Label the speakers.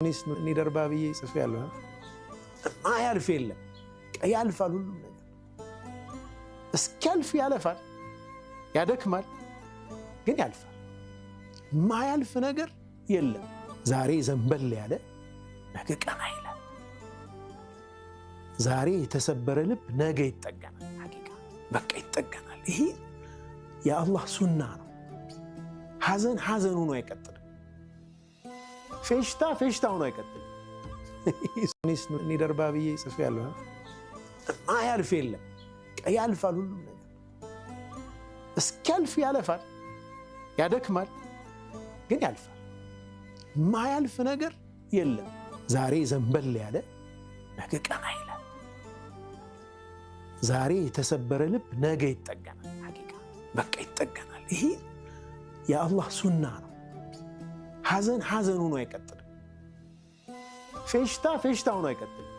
Speaker 1: እኔ ደርባብዬ ጽፌያለሁ። ማያልፍ የለም፣ ያልፋል። ሁሉም ነገር እስኪያልፍ ያለፋል፣ ያደክማል፣ ግን ያልፋል። ማያልፍ ነገር የለም። ዛሬ ዘንበል ያለ ነገ ቀና ይላል። ዛሬ የተሰበረ ልብ ነገ ይጠገናል። ሐቂቃ በቃ ይጠገናል። ይሄ የአላህ ሱና ነው። ሐዘን ሐዘኑ ነው አይቀጥልም። ፌሽታ ፌሽታ ሆኖ አይቀጥልም። እኔ ደርባብዬ ጽፌያለሁ። ማያልፍ የለም፣ ያልፋል። ሁሉም ነገር እስኪያልፍ ያለፋል፣ ያደክማል፣ ግን ያልፋል። ማያልፍ ነገር የለም። ዛሬ ዘንበል ያለ ነገ ቀና ይላል። ዛሬ የተሰበረ ልብ ነገ ይጠገናል። ሐቂቃ በቃ ይጠገናል። ይሄ የአላህ ሱና ነው። ሐዘን ሐዘኑ ነው አይቀጥልም። ፌሽታ ፌሽታ ሆኖ አይቀጥልም።